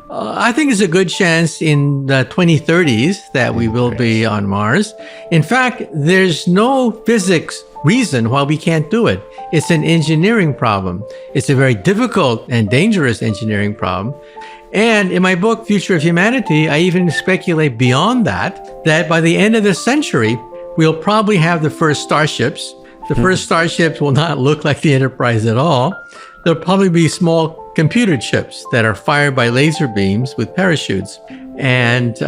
I think there's a good chance in the 2030s that we will be on Mars. In fact, there's no physics reason why we can't do it. It's an engineering problem. It's a very difficult and dangerous engineering problem. And in my book, Future of Humanity, I even speculate beyond that by the end of the century, we'll probably have the first starships. The first starships will not look like the Enterprise at all. There'll probably be small computer chips that are fired by laser beams with parachutes. And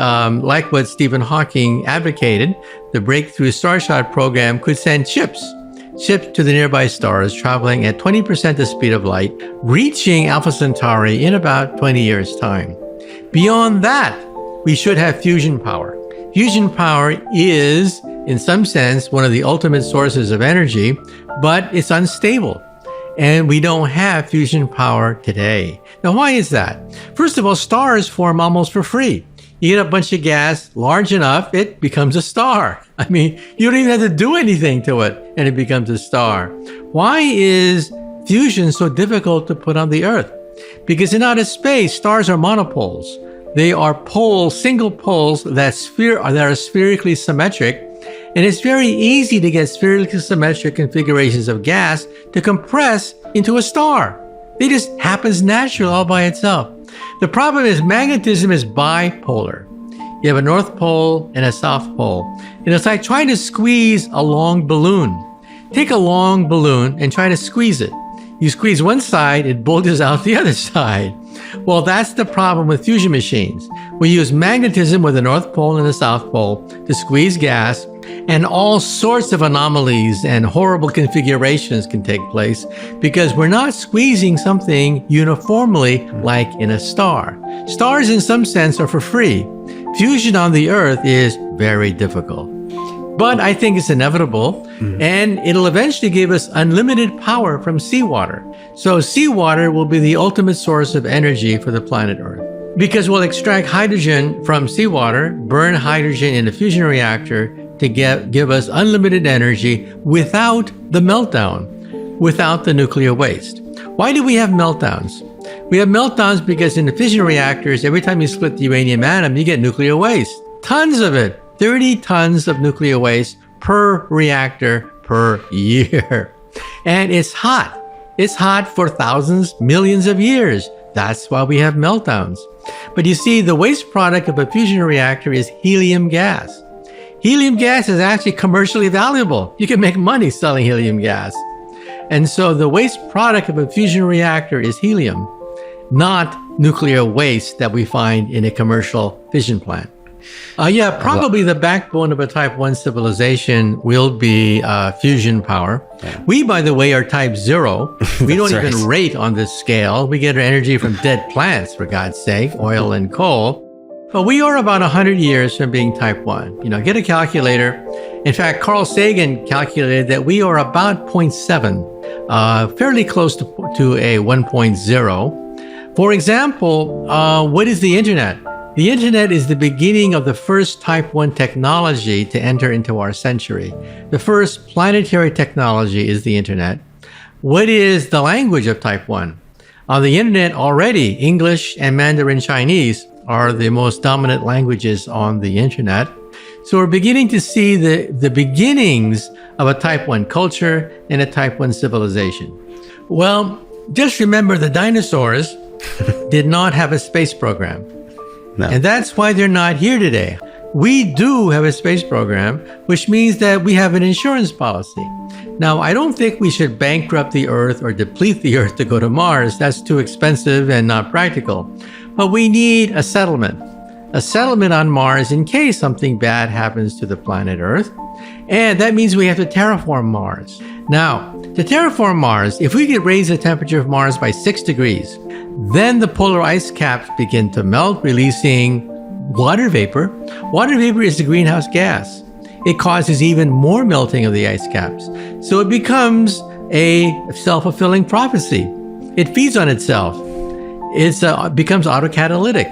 like what Stephen Hawking advocated, the Breakthrough Starshot program could send ships to the nearby stars, traveling at 20% the speed of light, reaching Alpha Centauri in about 20 years' time. Beyond that, we should have fusion power. Fusion power is, in some sense, one of the ultimate sources of energy, but it's unstable. And we don't have fusion power today. Now, why is that? First of all, stars form almost for free. You get a bunch of gas large enough, it becomes a star. I mean, you don't even have to do anything to it, and it becomes a star. Why is fusion so difficult to put on the Earth? Because in outer space, stars are monopoles. They are poles, single poles that are spherically symmetric. And it's very easy to get spherically symmetric configurations of gas to compress into a star. It just happens naturally all by itself. The problem is magnetism is bipolar. You have a North Pole and a South Pole. And it's like trying to squeeze a long balloon. Take a long balloon and try to squeeze it. You squeeze one side, it bulges out the other side. Well, that's the problem with fusion machines. We use magnetism with the North Pole and the South Pole to squeeze gas, and all sorts of anomalies and horrible configurations can take place because we're not squeezing something uniformly like in a star. Stars, in some sense, are for free. Fusion on the Earth is very difficult. But I think it's inevitable, and it'll eventually give us unlimited power from seawater. So seawater will be the ultimate source of energy for the planet Earth. Because we'll extract hydrogen from seawater, burn hydrogen in a fusion reactor to give us unlimited energy without the meltdown, without the nuclear waste. Why do we have meltdowns? We have meltdowns because in the fission reactors, every time you split the uranium atom, you get nuclear waste. Tons of it. 30 tons of nuclear waste per reactor per year. And it's hot. It's hot for thousands, millions of years. That's why we have meltdowns. But you see, the waste product of a fusion reactor is helium gas. Helium gas is actually commercially valuable. You can make money selling helium gas. And so the waste product of a fusion reactor is helium, not nuclear waste that we find in a commercial fission plant. Probably the backbone of a type 1 civilization will be fusion power. Yeah. We, by the way, are type 0. We don't even rate on this scale. We get our energy from dead plants, for God's sake, oil and coal. But we are about 100 years from being type 1. Get a calculator. In fact, Carl Sagan calculated that we are about 0.7, fairly close to a 1.0. For example, what is the internet? The internet is the beginning of the first type 1 technology to enter into our century. The first planetary technology is the internet. What is the language of type 1? On the internet already, English and Mandarin Chinese are the most dominant languages on the internet. So we're beginning to see the beginnings of a type 1 culture and a type 1 civilization. Well, just remember the dinosaurs did not have a space program. No. And that's why they're not here today. We do have a space program, which means that we have an insurance policy. Now, I don't think we should bankrupt the Earth or deplete the Earth to go to Mars. That's too expensive and not practical. But we need a settlement on Mars in case something bad happens to the planet Earth. And that means we have to terraform Mars. Now, to terraform Mars, if we could raise the temperature of Mars by 6 degrees, then the polar ice caps begin to melt, releasing water vapor. Water vapor is the greenhouse gas. It causes even more melting of the ice caps. So it becomes a self-fulfilling prophecy. It feeds on itself. It becomes autocatalytic.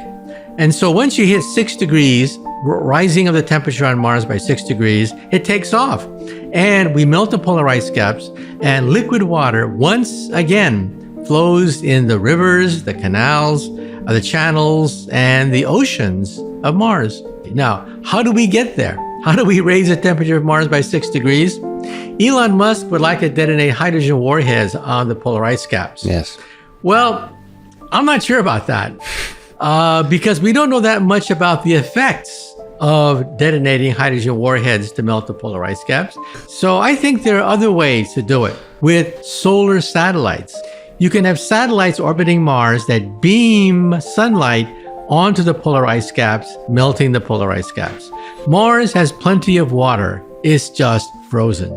And so once you hit 6 degrees, rising of the temperature on Mars by 6 degrees, it takes off. And we melt the polar ice caps, and liquid water once again flows in the rivers, the canals, the channels and the oceans of Mars. Now, how do we get there? How do we raise the temperature of Mars by 6 degrees? Elon Musk would like to detonate hydrogen warheads on the polar ice caps. Yes. Well, I'm not sure about that because we don't know that much about the effects of detonating hydrogen warheads to melt the polar ice caps. So I think there are other ways to do it with solar satellites. You can have satellites orbiting Mars that beam sunlight onto the polar ice caps, melting the polar ice caps. Mars has plenty of water. It's just frozen.